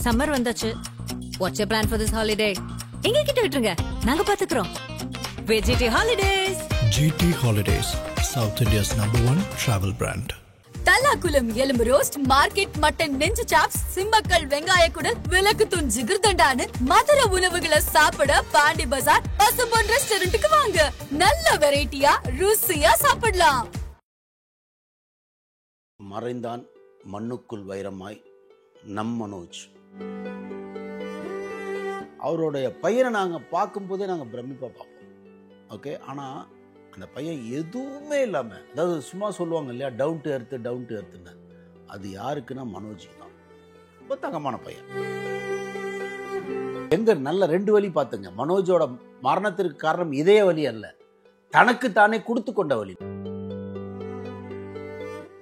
Summer வந்தாச்சு. What's your plan for this holiday? எங்க கிட்ட விட்டுருங்க, நாங்க பாத்துக்கிறோம். VGT Holidays. GT Holidays, South India's #1 travel brand. Thallakulam எலும்பு ரோஸ்ட், மார்க்கெட் மட்டன் நெஞ்சு சாப்ஸ், சிம்மக்கல் வெங்காய குடல், விளக்கு தூண் ஜிகிர்தண்டான்னு மதுரை உணவுகளை சாப்பிட பாண்டி பஜார் பசும்பொன் ரெஸ்டாரண்ட்டுக்கு வாங்க. நல்ல வெரைட்டியா ருசியா சாப்பிடலாம். மறைந்தான் மண்ணுக்குள் வைரமாய் நம் மனோஜ். அவருடைய பையனை நாங்கள் பார்க்கும்போதே நாங்கள் பிரமிப்பாக பார்ப்போம். ஓகே, ஆனால் அந்த பையன் எதுவுமே இல்லாமல், அதாவது சும்மா சொல்லுவாங்க இல்லையா, டவுன் டு எர்த்துன்னு, அது யாருக்குன்னா மனோஜுக்கு தான். ரொம்ப தங்கமான பையன். எங்க நல்ல 2 வழி பார்த்துங்க. மனோஜோட மரணத்திற்கு காரணம் இதய வலி அல்ல, தனக்கு தானே கொடுத்து கொண்ட வலி.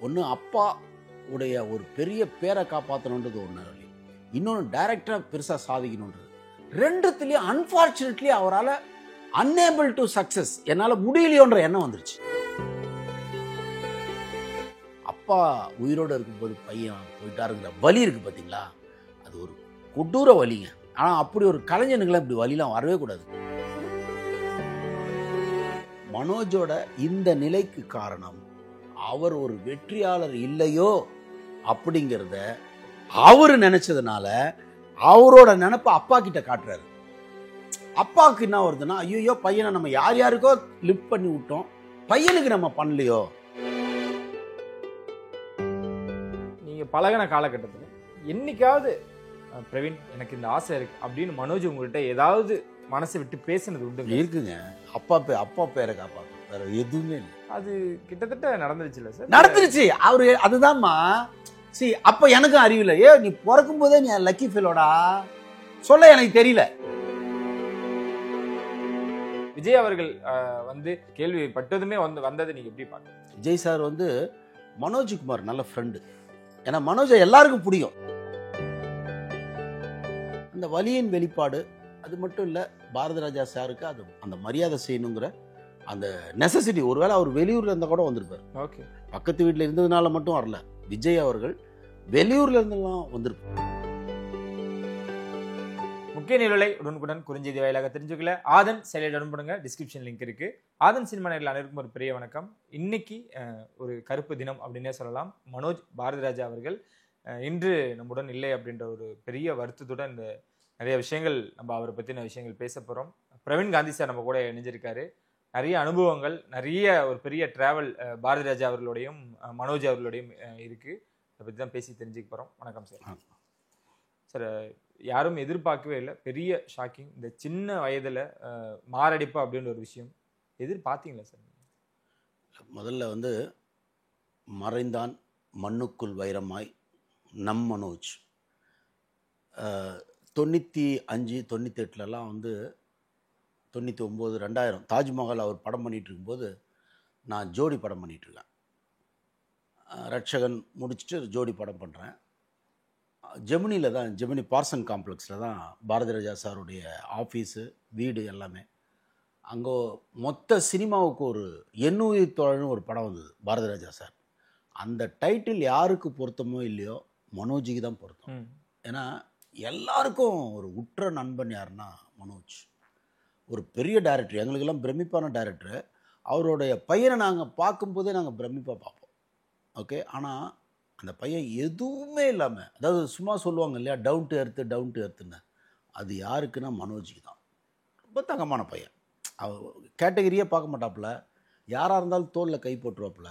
ஒன்று அப்பா உடைய ஒரு பெரிய பேரை காப்பாற்றணுன்றது ஒன்று வழி, இன்னொன்று டைரக்டராக பெருசாக சாதிக்கணுன்றது. ரெண்டுத்துலேயும் அன்ஃபார்ச்சுனேட்லி அவரால் அன்ஏபிள் டு சக்சஸ், என்னால் முடியலையோன்ற எண்ணம் வந்துருச்சு. அப்பா உயிரோடு இருக்கும்போது பையன் போயிட்டாருங்கிற வலி இருக்கு பார்த்தீங்களா, அது ஒரு கொடூர வலிங்க. ஆனால் அப்படி ஒரு கலைஞனுக்கெல்லாம் இப்படி வலிலாம் வரவே கூடாது. மனோஜோட இந்த நிலைக்கு காரணம் அவர் ஒரு வெற்றியாளர் இல்லையோ அப்படிங்கிறத அவரு நினைச்சதுனால அவரோட நினைப்ப அப்பா கிட்ட காட்டுறாரு. அப்பாவுக்கு என்ன வருதுன்னா, ஐயோ பையனை நம்ம யார் யாருக்கோ லிஃப்ட் பண்ணி விட்டோம், பையனுக்கு நம்ம பண்ணலையோ. நீங்க பழகின காலகட்டத்தில் என்னைக்காவது பிரவீன் எனக்கு இந்த ஆசை இருக்கு அப்படின்னு மனோஜ் உங்கள்கிட்ட ஏதாவது மனசை விட்டு பேசினது உண்டு? இருக்குங்க. அப்பா பேரை காப்பாற்ற வேற எதுவுமே இல்லை. அது கிட்டத்தட்ட நடந்துருச்சு இல்ல சார்? நடந்துருச்சு. அவரு அதுதான்மா. சரி, அப்ப எனக்கும் அறிவில்லை. நீ பிறக்கும் போதே நீ லக்கி ஃபெலோடா சொல்ல எனக்கு தெரியல. விஜய் அவர்கள் வந்து கேள்வி பட்டதுமே வந்தது நீங்க எப்படி பாக்குறீங்க? விஜய் சார் வந்து மனோஜ்குமார் நல்ல ஃப்ரெண்டு. ஏன்னா மனோஜை எல்லாருக்கும் பிடிக்கும். அந்த வலியின் வெளிப்பாடு அது மட்டும் இல்லை, பாரதி ராஜா சாருக்கு அது அந்த மரியாதை செய்யணுங்கிற அந்த நெசசிட்டி. ஒருவேளை அவர் வெளியூர்ல இருந்தால் கூட வந்திருப்பார். ஓகே, பக்கத்து வீட்டில் இருந்ததுனால மட்டும் வரல. விஜய் அவர்கள் வெளியூர்ல இருந்தெல்லாம் வந்திருப்பார். முக்கிய நிகழ்வுகளை உடனுக்குடன் குறுஞ்செய்தி வாயிலாக தெரிஞ்சுக்கல ஆதன் செயலில் உடன்படுங்க. டிஸ்கிரிப்ஷன் லிங்க் இருக்கு. ஆதன் சினிமா நேரில் அனைவருக்கும் ஒரு பெரிய வணக்கம். இன்னைக்கு ஒரு கருப்பு தினம் அப்படின்னே சொல்லலாம். மனோஜ் பாரதி ராஜா அவர்கள் இன்று நம்முடன் இல்லை அப்படின்ற ஒரு பெரிய வருத்தத்துடன் இந்த நிறைய விஷயங்கள் நம்ம அவரை பற்றின விஷயங்கள் பேச போகிறோம். பிரவீன் காந்தி சார் நம்ம கூட இணைஞ்சிருக்காரு. நிறைய அனுபவங்கள், நிறைய ஒரு பெரிய டிராவல் பாரதி ராஜா அவர்களோடையும் மனோஜ் அவர்களோடையும் இருக்கு. அதை பற்றி தான் பேசி தெரிஞ்சுக்க போகிறோம். வணக்கம் சார். சார், யாரும் எதிர்பார்க்கவே இல்லை, பெரிய ஷாக்கிங். இந்த சின்ன வயதில் மாரடைப்பு அப்படின்னு ஒரு விஷயம் எதிர்பார்த்தீங்களா சார்? முதல்ல வந்து மறைந்தான் மண்ணுக்குள் வைரமாய் நம் மனோஜ். 95, 98லலாம் வந்து 99, 2000 தாஜ்மஹால் அவர் படம் பண்ணிகிட்டு இருக்கும்போது நான் ஜோடி படம் பண்ணிகிட்ருக்கேன். ரட்சகன் முடிச்சுட்டு ஜோடி படம் பண்ணுறேன். ஜெமினியில் தான், ஜெமினி பார்சன் காம்ப்ளெக்ஸில் தான் பாரதி ராஜா சாருடைய ஆஃபீஸு, வீடு எல்லாமே. அங்கே மொத்த சினிமாவுக்கு ஒரு எண்ணுயிர் தோழன்னு ஒரு படம் வந்தது பாரதி ராஜா சார். அந்த டைட்டில் யாருக்கு பொருத்தமோ இல்லையோ மனோஜுக்கு தான் பொருத்தம். ஏன்னா எல்லாருக்கும் ஒரு உற்ற நண்பன் யாருன்னா மனோஜ். ஒரு பெரிய டைரக்டர், எங்களுக்கெல்லாம் பிரமிப்பான டைரக்டர். அவருடைய பையனை நாங்கள் பார்க்கும்போதே நாங்கள் பிரமிப்பாக பார்ப்போம். ஓகே, ஆனால் அந்த பையன் எதுவுமே இல்லாமல், அதாவது சும்மா சொல்லுவாங்க இல்லையா, டவுன் டு எர்த்துன்னு, அது யாருக்குன்னா மனோஜுக்கு தான். ரொம்ப தங்கமான பையன். கேட்டகரியே பார்க்க மாட்டாப்புல, யாராக இருந்தாலும் தோளில் கை போட்டுருவாப்புல.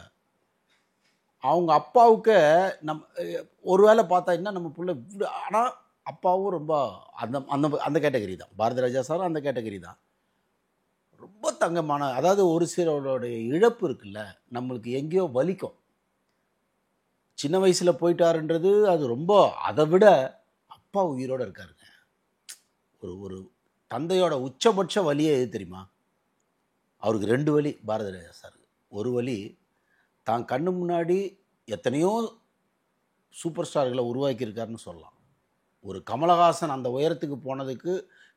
அவங்க அப்பாவுக்கு ஒரு வேளை பார்த்தா என்ன நம்ம பிள்ளை, ஆனால் அப்பாவும் ரொம்ப அந்த அந்த அந்த கேட்டகரி தான். பாரதி ராஜா சாரும் அந்த கேட்டகரி தான். ரொம்ப தங்கமான, அதாவது ஒரு சிலருடைய இழப்பு இருக்குல்ல, நம்மளுக்கு எங்கேயோ வலிக்கும். சின்ன வயசில் போயிட்டாருன்றது அது ரொம்ப, அதை விட அப்பா உயிரோடு இருக்காருங்க. ஒரு தந்தையோட உச்சபட்ச வலியே எது தெரியுமா? அவருக்கு 2 வலி பாரதி ராஜா சார். ஒரு வலி, தான் கண்ணு முன்னாடி எத்தனையோ சூப்பர் ஸ்டார்களை உருவாக்கியிருக்காருன்னு சொல்லலாம். ஒரு கமலஹாசன் அந்த உயரத்துக்கு போனதுக்கு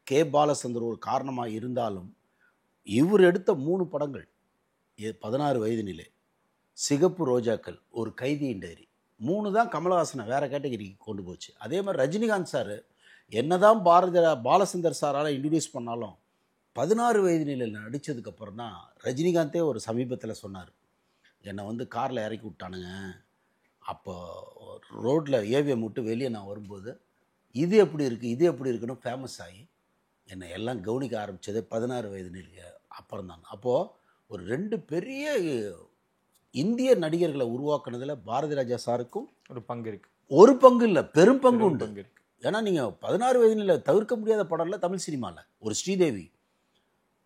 கே பாலச்சந்தர் ஒரு காரணமாக இருந்தாலும், இவர் எடுத்த 3 படங்கள், 16 வயது நிலை, சிகப்பு ரோஜாக்கள், ஒரு கைதியின் டைரி, 3 தான் கமலஹாசனை வேறு கேட்டகரிக்கு கொண்டு போச்சு. அதே மாதிரி ரஜினிகாந்த் சார் என்னதான் பாலச்சந்தர் சாரால் இன்ட்ரடியூஸ் பண்ணாலும் 16 வயது நிலையில் நடித்ததுக்கப்புறம் தான் ரஜினிகாந்தே ஒரு சமீபத்தில் சொன்னார், என்னை வந்து காரில் இறக்கி விட்டானுங்க, அப்போ ரோட்டில் ஏவிஎம் விட்டு வெளியே நான் வரும்போது இது எப்படி இருக்குது இது எப்படி இருக்குன்னு ஃபேமஸ் ஆகி என்னை எல்லாம் கவனிக்க ஆரம்பித்ததே 16 வயது நிலையில் அப்புறம் தாங்க. அப்போது ஒரு 2 பெரிய இந்திய நடிகர்களை உருவாக்குனதில் பாரதி ராஜா சாருக்கும் ஒரு பங்கு இருக்குது. ஒரு பங்கு இல்லை, பெரும் பங்கு உண்டு. இருக்கு. ஏன்னா நீங்கள் 16 வயதில் தவிர்க்க முடியாத படம் இல்லை தமிழ் சினிமாவில். ஒரு ஸ்ரீதேவி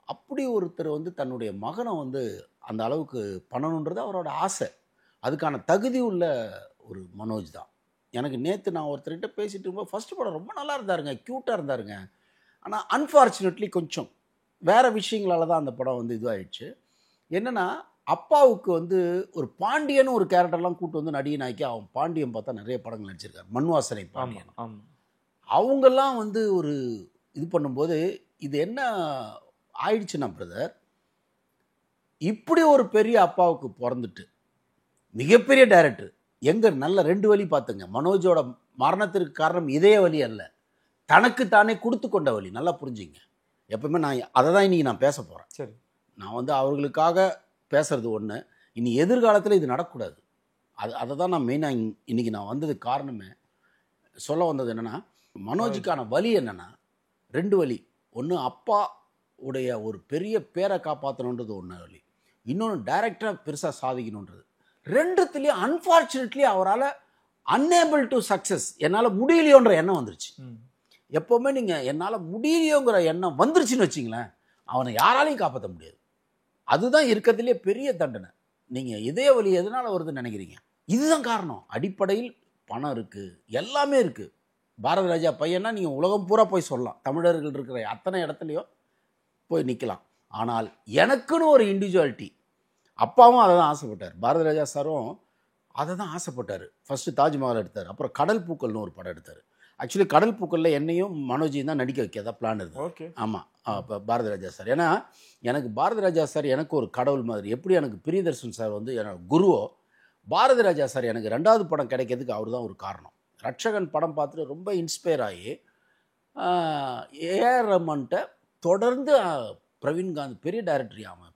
அப்படி ஒருத்தர் வந்து தன்னுடைய மகனை வந்து அந்த அளவுக்கு பண்ணணுன்றது அவரோட ஆசை. அதுக்கான தகுதி உள்ள ஒரு மனோஜ் தான். எனக்கு நேற்று நான் ஒருத்தர்கிட்ட பேசிட்டு இருக்கும்போது ஃபஸ்ட்டு படம் ரொம்ப நல்லா இருந்தாருங்க, க்யூட்டாக இருந்தாருங்க. ஆனால் அன்ஃபார்ச்சுனேட்லி கொஞ்சம் வேறு விஷயங்களால தான் அந்த படம் வந்து இதுவாகிடுச்சு. என்னென்னா அப்பாவுக்கு வந்து ஒரு பாண்டியன் ஒரு கேரக்டர்லாம் கூட்டு வந்து நடிகனாக்கி அவன் பாண்டியன் பார்த்தா நிறைய படங்கள் நடிச்சிருக்காரு. மண்வாசனை பாண்டியன் அவங்கெல்லாம் வந்து ஒரு இது பண்ணும்போது இது என்ன ஆயிடுச்சுன்னா பிரதர், இப்படி ஒரு பெரிய அப்பாவுக்கு பிறந்துட்டு மிகப்பெரிய டைரக்டர் எங்கே நல்ல 2 வழி பார்த்துங்க. மனோஜோட மரணத்திற்கு காரணம் இதய வலி அல்ல, தனக்கு தானே கொடுத்து கொண்ட வழி. நல்லா புரிஞ்சுங்க. எப்பவுமே நான் அதை தான் இன்றைக்கி நான் பேச போகிறேன். சரி, நான் வந்து அவர்களுக்காக பேசுறது ஒன்று, இனி எதிர்காலத்தில் இது நடக்கக்கூடாது. அதை தான் நான் மெயினாக இன்றைக்கி நான் வந்ததுக்கு காரணமே. சொல்ல வந்தது என்னென்னா, மனோஜுக்கான வழி என்னென்னா 2 வழி. ஒன்று அப்பா உடைய ஒரு பெரிய பேரை காப்பாற்றணுன்றது ஒன்று வழி, இன்னொன்று டைரக்டராக பெருசாக சாதிக்கணுன்றது. 2த்துலேயும் அன்ஃபார்ச்சுனேட்லி அவரால் அன்னேபிள் டு சக்ஸஸ், என்னால் முடியலையோன்ற எண்ணம் வந்துருச்சு. எப்போவுமே நீங்கள் என்னால் முடியலையோங்கிற எண்ணம் வந்துருச்சுன்னு வச்சிங்களேன், அவனை யாராலையும் காப்பாற்ற முடியாது. அதுதான் இருக்கிறதுலே பெரிய தண்டனை. நீங்கள் இதய வலி எதனால் வருதுன்னு நினைக்கிறீங்க? இதுதான் காரணம். அடிப்படையில் பணம் இருக்குது, எல்லாமே இருக்குது. பாரதி ராஜா பையனா நீங்கள் உலகம் பூரா போய் சொல்லலாம், தமிழர்கள் இருக்கிற அத்தனை இடத்துலையும் போய் நிற்கலாம். ஆனால் எனக்குன்னு ஒரு இண்டிவிஜுவாலிட்டி, அப்பாவும் அதை தான் ஆசைப்பட்டார், பாரதி ராஜா சாரும் அதை தான் ஆசைப்பட்டார். ஃபஸ்ட்டு தாஜ்மஹால் எடுத்தார், அப்புறம் கடல் பூக்கள்னு ஒரு படம் எடுத்தார். ஆக்சுவலி கடல் பூக்களில் என்னையும் மனோஜையும் தான் நடிக்க வைக்கிறதா பிளான் இருந்தது. ஓகே, ஆமாம். இப்போ பாரதி ராஜா சார், ஏன்னா எனக்கு பாரதி ராஜா சார் எனக்கு ஒரு கடவுள் மாதிரி. எப்படி எனக்கு பிரியதர்ஷன் சார் வந்து என்னோட குருவோ, பாரதி ராஜா சார் எனக்கு 2வது படம் கிடைக்கிறதுக்கு அவர் தான் ஒரு காரணம். ரட்சகன் படம் பார்த்துட்டு ரொம்ப இன்ஸ்பயர் ஆகி ஏஆர் ரஹ்மான்கிட்ட தொடர்ந்து பிரவீன்காந்த் பெரிய டைரக்டர் அவன்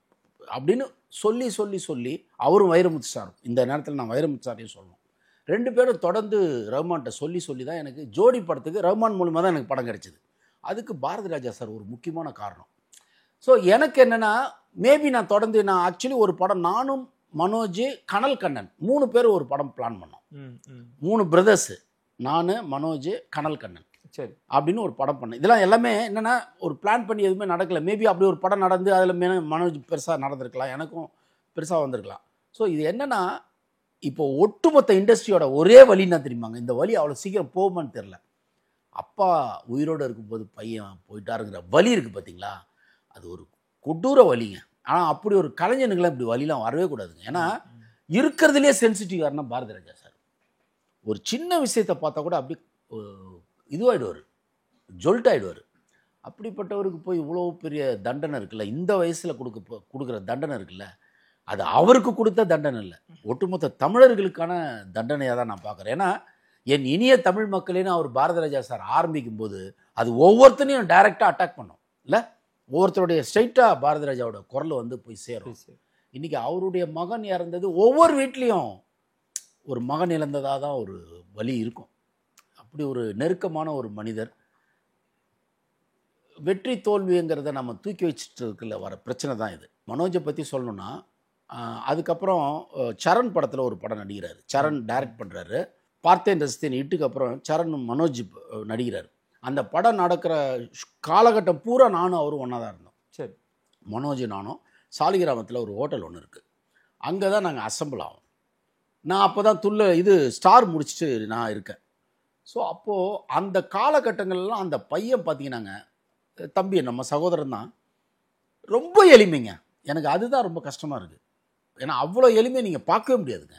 அப்படின்னு சொல்லி சொல்லி சொல்லி அவரும் வைரமுத்து சார், இந்த நேரத்தில் நான் வைரமுத்து சாரையும் சொல்லணும், 2 பேரும் தொடர்ந்து ரஹ்மான்கிட்ட சொல்லி சொல்லி தான் எனக்கு ஜோடி படத்துக்கு ரஹ்மான் மூலமாக தான் எனக்கு படம் கிடைச்சிது. அதுக்கு பாரதி ராஜா சார் ஒரு முக்கியமான காரணம். ஸோ எனக்கு என்னென்னா, மேபி நான் தொடர்ந்து நான் ஆக்சுவலி ஒரு படம் நானும் மனோஜ் கனல் கண்ணன் 3 பேர் ஒரு படம் பிளான் பண்ணோம். 3 பிரதர்ஸு, நான் மனோஜ் கனல் கண்ணன், சரி அப்படின்னு ஒரு படம் பண்ணேன். இதெல்லாம் எல்லாமே என்னென்னா ஒரு பிளான் பண்ணி எதுவுமே நடக்கலை. மேபி அப்படி ஒரு படம் நடந்து அதில் மனோஜ் பெருசாக நடந்திருக்கலாம், எனக்கும் பெருசாக வந்திருக்கலாம். ஸோ இது என்னென்னா, இப்போ ஒட்டுமொத்த இண்டஸ்ட்ரியோட ஒரே வழின்னா தெரியுமாங்க, இந்த வழி அவ்வளோ சீக்கிரம் போகுமான்னு தெரில. அப்பா உயிரோடு இருக்கும்போது பையன் போயிட்டாருங்கிற வலி இருக்குது பார்த்தீங்களா, அது ஒரு கொடூர வலிங்க. ஆனால் அப்படி ஒரு கலைஞனுக்கெல்லாம் இப்படி வலிலாம் வரவே கூடாதுங்க. ஏன்னா இருக்கிறதுலே சென்சிட்டிவ் யாருன்னா பாரதி ராஜா சார். ஒரு சின்ன விஷயத்தை பார்த்தா கூட அப்படி இதுவாகிடுவார், ஜொல்ட் ஆகிடுவார். அப்படிப்பட்டவருக்கு போய் இவ்வளோ பெரிய தண்டனை இருக்குல்ல, இந்த வயசில் கொடுக்குற தண்டனை இருக்குல்ல, அது அவருக்கு கொடுத்த தண்டனை இல்லை, ஒட்டுமொத்த தமிழர்களுக்கான தண்டனையாக தான் நான் பார்க்குறேன். ஏன்னா என் இனிய தமிழ் மக்களேன்னு அவர் பாரதி ராஜா சார் ஆரம்பிக்கும் போது அது ஒவ்வொருத்தனையும் டைரெக்டாக அட்டாக் பண்ணோம் இல்லை, ஒவ்வொருத்தருடைய ஸ்ட்ரைட்டாக பாரதி ராஜாவோட குரல் வந்து போய் சேரும். இன்றைக்கி அவருடைய மகன் இறந்தது ஒவ்வொரு வீட்லேயும் ஒரு மகன் இழந்ததாக தான் ஒரு வலி இருக்கும். அப்படி ஒரு நெருக்கமான ஒரு மனிதர். வெற்றி தோல்விங்கிறத நம்ம தூக்கி வச்சுட்டு இருக்குல்ல வர பிரச்சனை தான் இது. மனோஜை பற்றி சொல்லணுன்னா, அதுக்கப்புறம் சரண் படத்தில் ஒரு படம் நடிக்கிறார், சரண் டைரக்ட் பண்ணுறாரு. பார்த்தேன் ரசித்தேன் இட்டுக்கு அப்புறம் சரண் மனோஜ் நடிக்கிறார். அந்த படம் நடக்கிற காலகட்டம் பூரா நானும் அவரும் ஒன்றா தான் இருந்தோம். சரி, மனோஜ் நானும் சாலிகிராமத்தில் ஒரு ஹோட்டல் ஒன்று இருக்குது, அங்கே தான் நாங்கள் அசம்பிள் ஆகும். நான் அப்போ தான் ஸ்டார் முடிச்சுட்டு நான் இருக்கேன். ஸோ அப்போது அந்த காலகட்டங்கள்லாம் அந்த பையன் பார்த்தீங்கன்னாங்க, தம்பி நம்ம சகோதரன் தான், ரொம்ப எளிமைங்க. எனக்கு அதுதான் ரொம்ப கஷ்டமாக இருக்குது. ஏன்னா அவ்வளோ எளிமையை நீங்கள் பார்க்கவே முடியாதுங்க.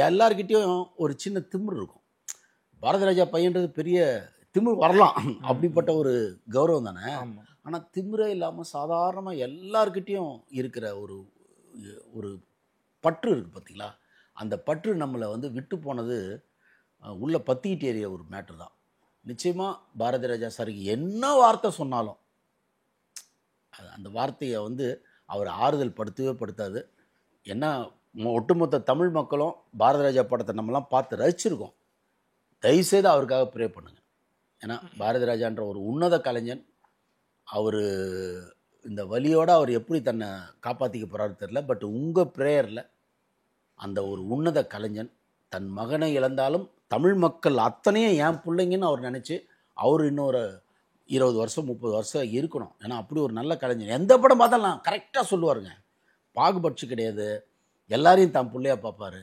எல்லார்கிட்டேயும் ஒரு சின்ன திமிர் இருக்கும். பாரதி ராஜா பையன்றது பெரிய திமிர் வரலாம், அப்படிப்பட்ட ஒரு கௌரவம் தானே. ஆனால் திமிரே இல்லாமல் சாதாரணமாக எல்லார்கிட்டேயும் இருக்கிற ஒரு பற்று இருக்குது பார்த்தீங்களா, அந்த பற்று நம்மளை வந்து விட்டு போனது உள்ள பத்திக்கிட்டு ஏறிய ஒரு மேட்ரு தான். நிச்சயமாக பாரதி ராஜா சாருக்கு என்ன வார்த்தை சொன்னாலும் அந்த வார்த்தையை வந்து அவர் ஆறுதல் படுத்தவே படுத்தாது. ஏன்னா ஒட்டுமொத்த தமிழ் மக்களும் பாரதி ராஜா படத்தை நம்மலாம் பார்த்து ரசிச்சிருக்கோம். தயவுசெய்து அவருக்காக ப்ரே பண்ணுங்க. ஏன்னா பாரதி ராஜான்ற ஒரு உன்னத கலைஞன். அவர் இந்த வலியோடு அவர் எப்படி தன்னை காப்பாற்றிக்க போகிறாரு தெரியல. பட் உங்கள் ப்ரேயரில் அந்த ஒரு உன்னத கலைஞன் தன் மகனை இழந்தாலும் தமிழ் மக்கள் அத்தனையும் என் பிள்ளைங்கன்னு அவர் நினச்சி அவர் இன்னொரு 20 வருஷம் 30 வருஷம் இருக்கணும். ஏன்னா அப்படி ஒரு நல்ல கலைஞர். எந்த படம் பார்த்தாலும் கரெக்டாக சொல்லுவாருங்க. பாகுபட்சி கிடையாது, எல்லாரையும் தான் பிள்ளையாக பார்ப்பார்.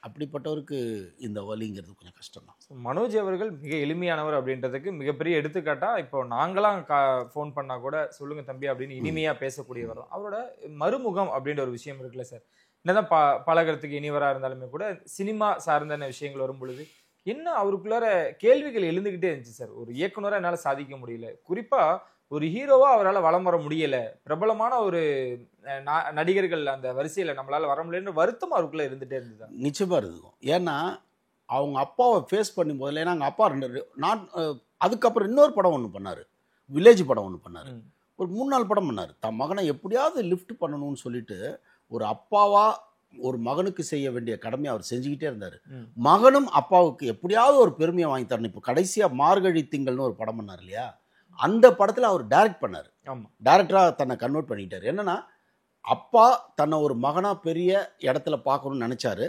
அப்படிப்பட்டவருக்கு இந்த வலிங்கிறது கொஞ்சம் கஷ்டம் தான். மனோஜ் அவர்கள் மிக எளிமையானவர் அப்படின்றதுக்கு மிகப்பெரிய எடுத்துக்காட்டா இப்போ நாங்களாம் ஃபோன் பண்ணால் கூட சொல்லுங்க தம்பி அப்படின்னு இனிமையாக பேசக்கூடியவர் தான். அவரோட மறுமுகம் அப்படின்ற ஒரு விஷயம் இருக்குல்ல சார், என்னதான் பழகிறதுக்கு இனிவராக இருந்தாலுமே கூட சினிமா சார்ந்த விஷயங்கள் வரும் பொழுது என்ன அவருக்குள்ளார கேள்விகள் எழுந்துக்கிட்டே இருந்துச்சு சார். ஒரு இயக்குனராக என்னால் சாதிக்க முடியல, குறிப்பாக ஒரு ஹீரோவா அவரால் வலம் வர முடியல, பிரபலமான ஒரு நடிகர்கள் அந்த வரிசையில் நம்மளால வர முடியலன்னு வருத்தம் அவருக்குள்ள இருந்துகிட்டே இருந்தது. நிச்சயமாக இருக்கும். ஏன்னா அவங்க அப்பாவை ஃபேஸ் பண்ணும் போதில், ஏன்னா அவங்க அப்பா அதுக்கப்புறம் இன்னொரு படம் ஒன்று பண்ணார், வில்லேஜ் படம் ஒன்று பண்ணார், ஒரு 3-4 படம் பண்ணார். தன் மகனை எப்படியாவது லிஃப்ட் பண்ணணும்னு சொல்லிட்டு ஒரு அப்பாவா ஒரு மகனுக்கு செய்ய வேண்டிய கடமையை அவர் செஞ்சுக்கிட்டே இருந்தார். மகனும் அப்பாவுக்கு எப்படியாவது ஒரு பெருமையை வாங்கி தரணும். இப்போ கடைசியாக மார்கழி திங்கள்னு ஒரு படம் பண்ணார் இல்லையா, அந்த படத்தில் அவர் டைரக்ட் பண்ணார். டைரக்டராக தன்னை கன்வெர்ட் பண்ணிட்டார். என்னன்னா அப்பா தன்னை ஒரு மகனாக பெரிய இடத்துல பார்க்கணும்னு நினச்சாரு,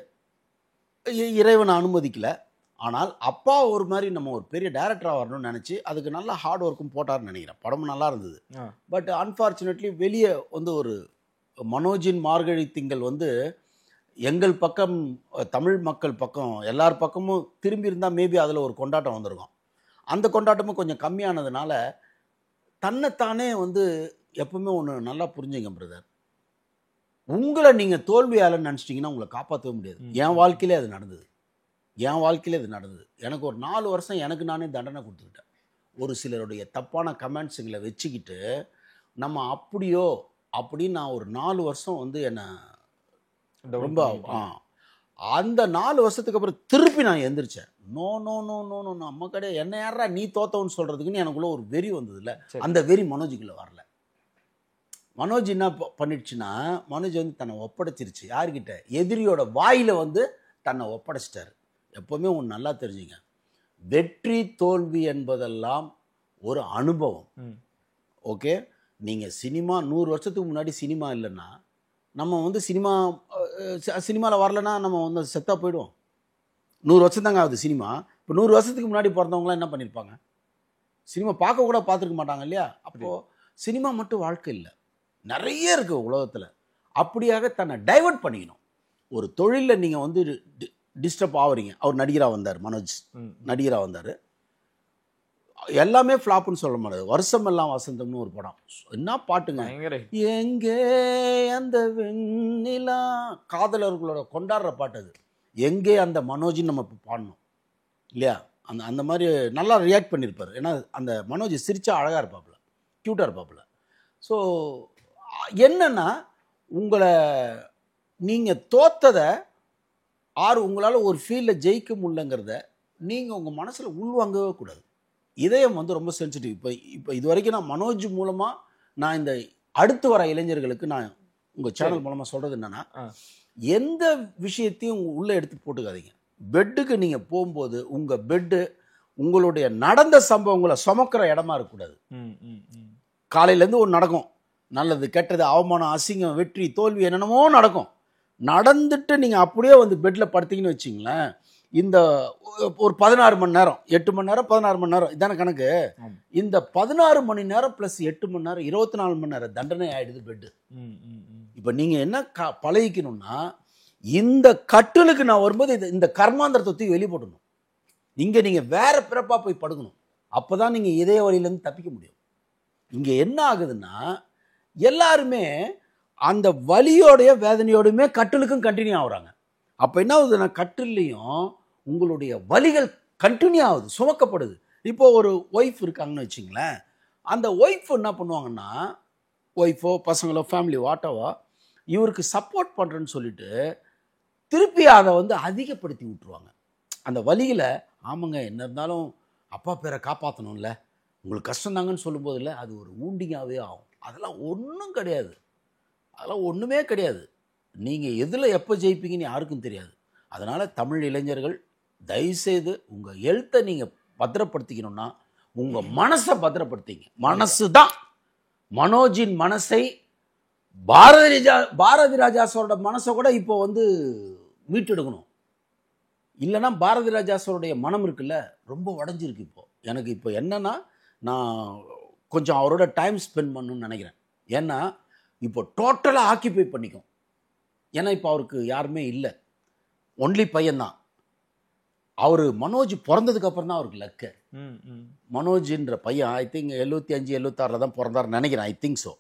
இறைவனை அனுமதிக்கல. ஆனால் அப்பா ஒரு மாதிரி நம்ம ஒரு பெரிய டைரக்டராக வரணும்னு நினச்சி அதுக்கு நல்லா ஹார்ட் ஒர்க்கும் போட்டார்னு நினைக்கிறேன். படமும் நல்லா இருந்தது. பட் அன்ஃபார்ச்சுனேட்லி வெளியே வந்து ஒரு மனோஜின் மார்கழி திங்கள் வந்து எங்கள் பக்கம் தமிழ் மக்கள் பக்கம் எல்லார் பக்கமும் திரும்பி இருந்தால் மேபி அதில் ஒரு கொண்டாட்டம் வந்திருக்கும். அந்த கொண்டாட்டமும் கொஞ்சம் கம்மியானதுனால தன்னைத்தானே வந்து எப்பவுமே ஒன்று நல்லா புரிஞ்சுங்க பிரதர், உங்களை நீங்கள் தோல்வியாளன்னு நினச்சிட்டிங்கன்னா உங்களை காப்பாற்றவே முடியாது. என் வாழ்க்கையிலே அது நடந்தது. எனக்கு ஒரு 4 வருஷம் எனக்கு நானே தண்டனை கொடுத்துக்கிட்டேன். ஒரு சிலருடைய தப்பான கமெண்ட்ஸுங்களை வச்சுக்கிட்டு நம்ம அப்படியோ அப்படின்னு நான் ஒரு 4 வருஷம் வந்து என்னை ரொம்ப அந்த 4 வருஷத்துக்கு அப்புறம் திருப்பி நான் எந்திரிச்சேன். No no no no no நம்ம கிடையாது, என்ன யாரா நீ தோத்தவன்னு சொல்கிறதுக்குன்னு எனக்குள்ள ஒரு வெறி வந்தது இல்லை. அந்த வெறி மனோஜுக்குள்ளே வரல. மனோஜ் என்ன பண்ணிடுச்சுன்னா, மனோஜ் வந்து தன்னை ஒப்படைச்சிருச்சு. யார்கிட்ட? எதிரியோட வாயில் வந்து தன்னை ஒப்படைச்சிட்டாரு. எப்போவுமே ஒன்று நல்லா தெரிஞ்சுங்க, வெற்றி தோல்வி என்பதெல்லாம் ஒரு அனுபவம். ஓகே, நீங்கள் சினிமா 100 வருஷத்துக்கு முன்னாடி சினிமா இல்லைன்னா நம்ம வந்து சினிமாவில் வரலன்னா நம்ம வந்து செத்தாக போயிடுவோம். 100 வருஷம் தாங்க ஆகுது சினிமா. இப்போ 100 வருஷத்துக்கு முன்னாடி பிறந்தவங்களாம் என்ன பண்ணியிருப்பாங்க? சினிமா பார்க்க கூட பார்த்துருக்க மாட்டாங்க இல்லையா? அப்போது சினிமா மட்டும் வாழ்க்கை இல்லை, நிறைய இருக்குது உலகத்தில். அப்படியாக தன்னை டைவர்ட் பண்ணிக்கணும். ஒரு தொழிலில் நீங்கள் வந்து டிஸ்டர்ப் ஆகுறீங்க. அவர் நடிகராக வந்தார், மனோஜ் நடிகராக வந்தார். எல்லாமே ஃப்ளாப்புன்னு சொல்ல முடியாது. வருஷம் எல்லாம் வசந்தம்னு ஒரு படம், என்ன பாட்டுங்க, எங்கே அந்த வெண்ணிலா, காதலர்களோட கொண்டாடுற பாட்டு அது. எங்கே அந்த மனோஜின்னு நம்ம இப்போ பாடணும் இல்லையா? அந்த மாதிரி நல்லா ரியாக்ட் பண்ணியிருப்பார். ஏன்னா அந்த மனோஜ் சிரிச்சா அழகாக இருப்பாப்புல, க்யூட்டாக இருப்பாப்புல. ஸோ என்னன்னா, உங்களை நீங்கள் தோத்ததை உங்களால் ஒரு ஃபீல்டில் ஜெயிக்க முடியலங்கிறத நீங்கள் உங்கள் மனசில் உள்வாங்கவே கூடாது. இதயம் வந்து ரொம்ப சென்சிட்டிவ். இப்போ இது வரைக்கும் நான் மனோஜ் மூலமாக நான் இந்த அடுத்து வர இளைஞர்களுக்கு நான் உங்கள் சேனல் மூலமாக சொல்கிறது என்னென்னா, எந்த விஷயத்தையும் உள்ளே எடுத்து போட்டுக்காதீங்க. பெட்டுக்கு நீங்கள் போகும்போது உங்கள் பெட்டு உங்களுடைய நடந்த சம்பவங்களை சுமக்கிற இடமா இருக்கக்கூடாது. காலையிலேருந்து ஒன்று நடக்கும், நல்லது கெட்டது அவமானம் அசிங்கம் வெற்றி தோல்வி என்னென்னமோ நடந்துட்டு நீங்கள் அப்படியே வந்து பெட்டில் படுத்தீங்கன்னு வச்சிங்களேன், இந்த ஒரு 16 மணி நேரம் 8 மணி நேரம் 16 மணி நேரம் இதான கணக்கு. இந்த 16 மணி நேரம் ப்ளஸ் 8 மணி நேரம் 24 மணி நேரம் தண்டனை ஆகிடுது பெட்டு. இப்போ நீங்கள் என்ன பழகிக்கணும்னா, இந்த கட்டிலுக்கு நான் வரும்போது இந்த கர்மாந்திரத்தை தூக்கி வெளியே போடணும். இங்கே நீங்கள் வேற பிறப்பாக போய் படுக்கணும். அப்போ தான் நீங்கள் இதய வழியிலேருந்து தப்பிக்க முடியும். இங்கே என்ன ஆகுதுன்னா, எல்லாருமே அந்த வலியோடைய வேதனையோடையுமே கட்டிலுக்கும் கண்டினியூ ஆகுறாங்க. அப்போ என்ன ஆகுதுன்னா, கட்டிலையும் உங்களுடைய வலிகள் கண்டினியூ ஆகுது, சுமக்கப்படுது. இப்போ ஒரு ஒய்ஃப் இருக்காங்கன்னு வச்சிங்களேன், அந்த ஒய்ஃப் என்ன பண்ணுவாங்கன்னா, ஒய்ஃபோ பசங்களோ ஃபேமிலி வாட்டவோ இவருக்கு சப்போர்ட் பண்ணுறேன்னு சொல்லிட்டு திருப்பி அதை வந்து அதிகப்படுத்தி விட்டுருவாங்க. அந்த வழியில் ஆமாங்க என்ன இருந்தாலும் அப்பா பேரை காப்பாற்றணும்ல, உங்களுக்கு கஷ்டம் தாங்கன்னு சொல்லும்போது இல்லை அது ஒரு ஊண்டிங்காகவே ஆகும். அதெல்லாம் ஒன்றும் கிடையாது, அதெல்லாம் ஒன்றுமே கிடையாது. நீங்கள் எதில் எப்போ ஜெயிப்பீங்கன்னு யாருக்கும் தெரியாது. அதனால் தமிழ் இளைஞர்கள் தயவுசெய்து உங்கள் ஹெல்த்தை நீங்கள் பத்திரப்படுத்திக்கணும்னா உங்கள் மனசை பத்திரப்படுத்திங்க. மனசு தான் மனோஜின் மனசை பாரதி ராஜா சாரோட மனசை கூட இப்போ வந்து மீட்டெடுக்கணும். இல்லைன்னா பாரதி ராஜா சாருடைய மனம் இருக்குல்ல ரொம்ப உடஞ்சிருக்கு. இப்போ எனக்கு இப்போ என்னன்னா நான் கொஞ்சம் அவரோட டைம் ஸ்பெண்ட் பண்ணணும்னு நினைக்கிறேன். ஏன்னா இப்போ டோட்டலாக ஆக்கியபை பண்ணிக்கும். ஏன்னா இப்போ அவருக்கு யாருமே இல்லை, ஒன்லி பையன்தான். அவர் மனோஜ் பிறந்ததுக்கு அப்புறம் தான் அவருக்கு லக்கு. மனோஜ்ன்ற பையன் ஐ திங்க் 75 76 தான் பிறந்தாருன்னு நினைக்கிறேன், ஐ திங்க் ஸோ.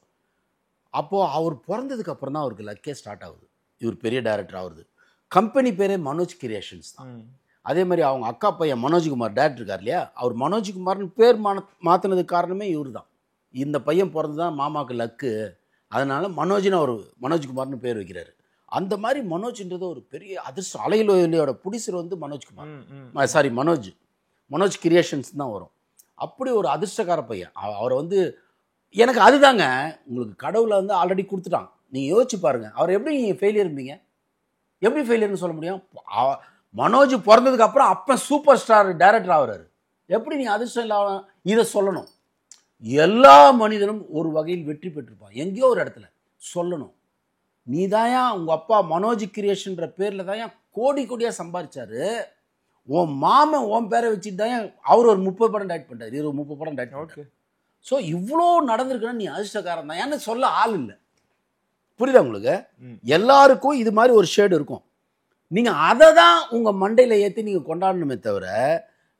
அப்போது அவர் பிறந்ததுக்கு அப்புறம் தான் அவருக்கு லக்கே ஸ்டார்ட் ஆகுது. இவர் பெரிய டைரக்டர் ஆகுது. கம்பெனி பேரே மனோஜ் கிரியேஷன்ஸ் தான். அதே மாதிரி அவங்க அக்கா பையன் மனோஜ்குமார் டேரக்டர் இருக்கார் இல்லையா, அவர் மனோஜ்குமார்னு பேர் மாற்றினதுக்கு காரணமே இவர் தான். இந்த பையன் பிறந்து தான் மாமாவுக்கு லக்கு, அதனால் மனோஜ்னு அவர் மனோஜ்குமார்னு பேர் வைக்கிறாரு. அந்த மாதிரி மனோஜ்ன்றது ஒரு பெரிய அதிர்ஷ்டம். அலையிலோட புடிசர் வந்து மனோஜ்குமார், சாரி மனோஜ் கிரியேஷன்ஸ் தான் வரும். அப்படி ஒரு அதிர்ஷ்டக்கார பையன். அவரை வந்து எனக்கு அதுதாங்க, உங்களுக்கு கடவுளை வந்து ஆல்ரெடி கொடுத்துட்டான். நீங்கள் யோசிச்சு பாருங்கள், அவர் எப்படி நீங்கள் ஃபெயிலியர் இருப்பீங்க? எப்படி ஃபெயிலியர்னு சொல்ல முடியும்? மனோஜ் பிறந்ததுக்கு அப்புறம் அப்போ சூப்பர் ஸ்டார் டைரக்டர் ஆகிறாரு. எப்படி நீ அதிர்ஷ்டம் இல்லாம இதை சொல்லணும்? எல்லா மனிதனும் ஒரு வகையில் வெற்றி பெற்றிருப்பான், எங்கேயோ ஒரு இடத்துல சொல்லணும். நீ தாயா உங்கள் அப்பா மனோஜ் கிரியேஷன்ற பேரில் தாயா கோடி கோடியாக சம்பாதிச்சாரு. உன் மாமன் உன் பேரை வச்சுட்டு தாயா அவர் ஒரு 30 படம் டைரக்ட் பண்ணிட்டார், 20-30 படம் டைரக்ட் பண்ணிட்டார். ஸோ இவ்வளோ நடந்திருக்குன்னா நீ அதிர்ஷ்டக்காரன் தான். ஏன்னு சொல்ல ஆள் இல்லை. புரியுதா உங்களுக்கு? எல்லாருக்கும் இது மாதிரி ஒரு ஷேடு இருக்கும். நீங்கள் அதை தான் உங்கள் மண்டையில் ஏற்றி நீங்கள் கொண்டாடணுமே தவிர,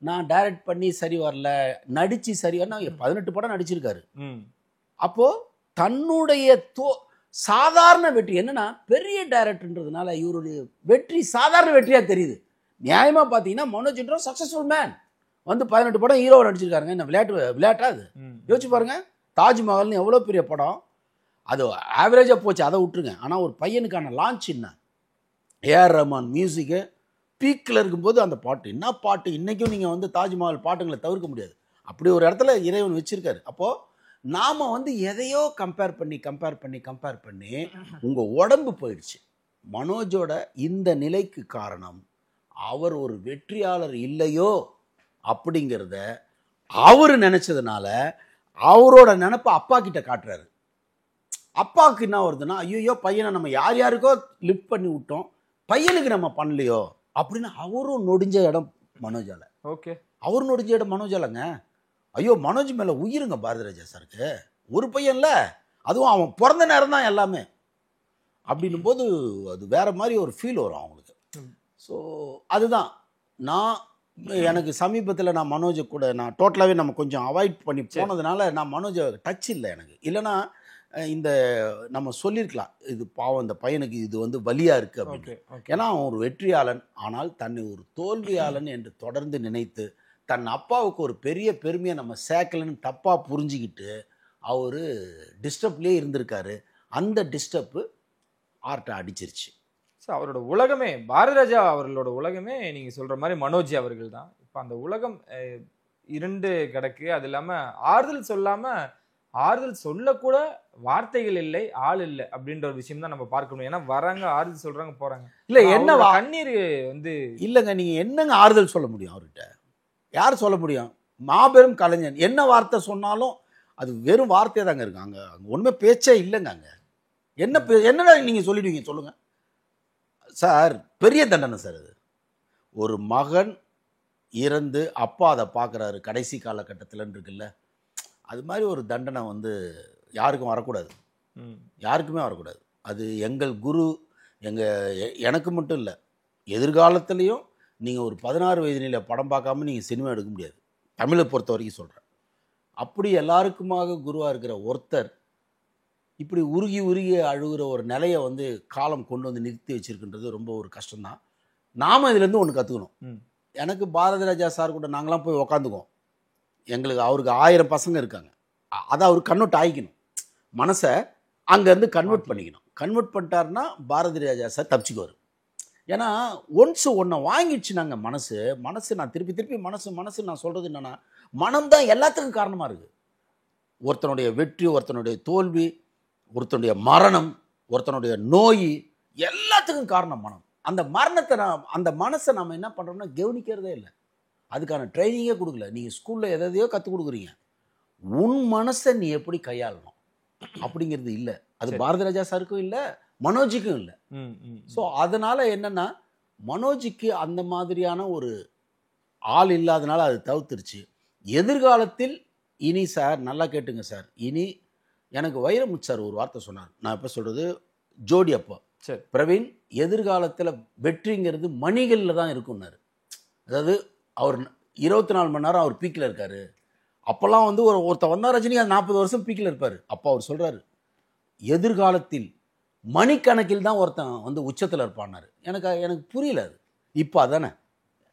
நான் டைரக்ட் பண்ணி சரி வரல, நடித்து சரி வரல. 18 படம் நடிச்சிருக்காரு. அப்போது தன்னுடைய சாதாரண வெற்றி என்னன்னா, பெரிய டைரக்டர்ன்றதுனால இவருடைய வெற்றி சாதாரண வெற்றியாக தெரியுது. நியாயமாக பார்த்தீங்கன்னா மனோஜ்ன்ற சக்ஸஸ்ஃபுல் மேன் வந்து 18 படம் ஹீரோவை நடிச்சிருக்காருங்க. என்ன விளையாட்டா அது? யோசிச்சு பாருங்க. தாஜ்மஹால்னு எவ்வளோ பெரிய படம், அது ஆவரேஜாக போச்சு, அதை விட்டுருங்க. ஆனால் ஒரு பையனுக்கான லான்ச் என்ன, ஏஆர் ரஹ்மான் மியூசிக்கு பீக்கில் இருக்கும்போது அந்த பாட்டு என்ன பாட்டு. இன்றைக்கும் நீங்கள் வந்து தாஜ்மஹால் பாட்டுங்களை தவிர்க்க முடியாது. அப்படி ஒரு இடத்துல இறைவன் வச்சுருக்காரு. அப்போது நாம் வந்து எதையோ கம்பேர் பண்ணி உங்கள் உடம்பு போயிடுச்சு. மனோஜோட இந்த நிலைக்கு காரணம் அவர் ஒரு வெற்றியாளர் இல்லையோ அப்படிங்கிறத அவர் நினச்சதுனால அவரோட நினப்பை அப்பா கிட்ட காட்டுறாரு. அப்பாவுக்கு என்ன வருதுன்னா, ஐயோ பையனை நம்ம யார் யாருக்கோ லிஃப்ட் பண்ணி விட்டோம், பையனுக்கு நம்ம பண்ணலையோ அப்படின்னு அவரும் நொடிஞ்ச இடம் மனோஜால. ஓகே, அவரும் நொடிஞ்ச இடம் மனோஜாலங்க. ஐயோ மனோஜ் மேலே உயிருங்க பாரதிராஜா சாருக்கு. ஒரு பையன்ல, அதுவும் அவன் பிறந்த நேரம் தான் எல்லாமே. அப்படின்னும் போது அது வேற மாதிரி ஒரு ஃபீல் வரும் அவங்களுக்கு. ஸோ அதுதான் எனக்கு சமீபத்தில் நான் மனோஜை கூட நான் டோட்டலாகவே நம்ம கொஞ்சம் அவாய்ட் பண்ணி போனதுனால நான் மனோஜை டச் இல்லை எனக்கு. இல்லைன்னா இந்த நம்ம சொல்லியிருக்கலாம், இது பாவம் இந்த பையனுக்கு இது வந்து வலியாக இருக்குது அப்படின்னு. ஏன்னா அவன் ஒரு வெற்றியாளன், ஆனால் தன்னை ஒரு தோல்வியாளன் என்று தொடர்ந்து நினைத்து தன் அப்பாவுக்கு ஒரு பெரிய பெருமையை நம்ம சேர்க்கலன்னு தப்பாக புரிஞ்சுக்கிட்டு அவர் டிஸ்டர்ப்லேயே இருந்திருக்காரு. அந்த டிஸ்டர்ப்பு ஆர்ட்டை அடிச்சிருச்சு. ஸோ அவரோட உலகமே பாரதிராஜா அவர்களோட உலகமே நீங்கள் சொல்கிற மாதிரி மனோஜ் அவர்கள் தான். இப்போ அந்த உலகம் இரண்டு கிடக்கு. அது இல்லாமல் ஆறுதல் சொல்லக்கூட வார்த்தைகள் இல்லை, ஆள் இல்லை அப்படின்ற ஒரு விஷயம் தான் நம்ம பார்க்கணும். ஏன்னா வராங்க, ஆறுதல் சொல்கிறாங்க, போகிறாங்க. இல்லை என்ன கண்ணீர் வந்து இல்லைங்க. நீங்கள் என்னங்க ஆறுதல் சொல்ல முடியும் அவர்கிட்ட? யார் சொல்ல முடியும்? மாபெரும் கலைஞன். என்ன வார்த்தை சொன்னாலும் அது வெறும் வார்த்தையே தாங்க இருக்காங்க. அங்கே ஒன்றுமே பேச்சே இல்லைங்க. அங்கே என்னடா நீங்கள் சொல்லிடுவீங்க சொல்லுங்கள் சார். பெரிய தண்டனை சார் அது. ஒரு மகன் இறந்து அப்பா அதை பார்க்குறாரு கடைசி காலகட்டத்தில்னு இருக்குல்ல, அது மாதிரி ஒரு தண்டனை வந்து யாருக்கும் வரக்கூடாது, யாருக்குமே வரக்கூடாது. அது எங்கள் குரு எனக்கு மட்டும் இல்லை, எதிர்காலத்துலேயும் நீங்கள் ஒரு 16 வயதில் படம் பார்க்காம நீங்கள் சினிமா எடுக்க முடியாது, தமிழை பொறுத்த வரைக்கும் சொல்கிறேன். அப்படி எல்லாருக்குமாக குருவாக இருக்கிற ஒருத்தர் இப்படி உருகி அழுகிற ஒரு நிலையை வந்து காலம் கொண்டு வந்து நிறுத்தி வச்சிருக்குன்றது ரொம்ப ஒரு கஷ்டம்தான். நாம் இதுலேருந்து ஒன்று கற்றுக்கணும். எனக்கு பாரதிராஜா சார் கூட நாங்களாம் போய் உக்காந்துக்குவோம். எங்களுக்கு அவருக்கு 1000 பசங்க இருக்காங்க. அதை அவர் கன்வெர்ட் ஆகிக்கணும், மனசை அங்கேருந்து கன்வெர்ட் பண்ணிக்கணும். கன்வெர்ட் பண்ணிட்டாருன்னா பாரதிராஜா சார் தப்பிச்சுக்குவார். ஏன்னா ஒன்ஸ் ஒன்றை வாங்கிடுச்சுனாங்க மனசு நான் திருப்பி மனசு நான் சொல்கிறது என்னென்னா மனம் தான் எல்லாத்துக்கும் காரணமாக இருக்குது. ஒருத்தனுடைய வெற்றி, ஒருத்தனுடைய தோல்வி, ஒருத்தனுடைய மரணம், ஒருத்தனுடைய நோய், எல்லாத்துக்கும் காரணம் மனம். அந்த மரணத்தை அந்த மனசை நம்ம என்ன பண்ணுறோம்னா கவனிக்கிறதே இல்லை. அதுக்கான ட்ரைனிங்கே கொடுக்கல. நீங்கள் ஸ்கூலில் எதையோ கற்றுக் கொடுக்குறீங்க. உன் மனசை நீ எப்படி கையாளணும் அப்படிங்கிறது இல்லை. அது பாரதி ராஜா சாருக்கும் இல்லை, மனோஜுக்கும் இல்லை. ஸோ அதனால் என்னென்னா மனோஜுக்கு அந்த மாதிரியான ஒரு ஆள் இல்லாதனால அது தவிர்த்துருச்சு. எதிர்காலத்தில் இனி சார் நல்லா கேட்டுங்க சார், இனி எனக்கு வைரமுத்து சார் ஒரு வார்த்தை சொன்னார். நான் எப்போ சொல்கிறது, ஜோடி அப்போ சரி பிரவீன், எதிர்காலத்தில் வெற்றிங்கிறது மணிகளில் தான் இருக்குன்னாரு. அதாவது அவர் 24 மணி நேரம் அவர் பீக்கில் இருக்கார். அப்போல்லாம் வந்து ஒருத்தர் வந்தால் ரஜினி அது 40 வருஷம் பீக்கில் இருப்பார். அப்போ அவர் சொல்கிறாரு, எதிர்காலத்தில் மணிக்கணக்கில் தான் ஒருத்தன் வந்து உச்சத்தில் இருப்பான்னாரு. எனக்கு புரியல அது. இப்போ அதானே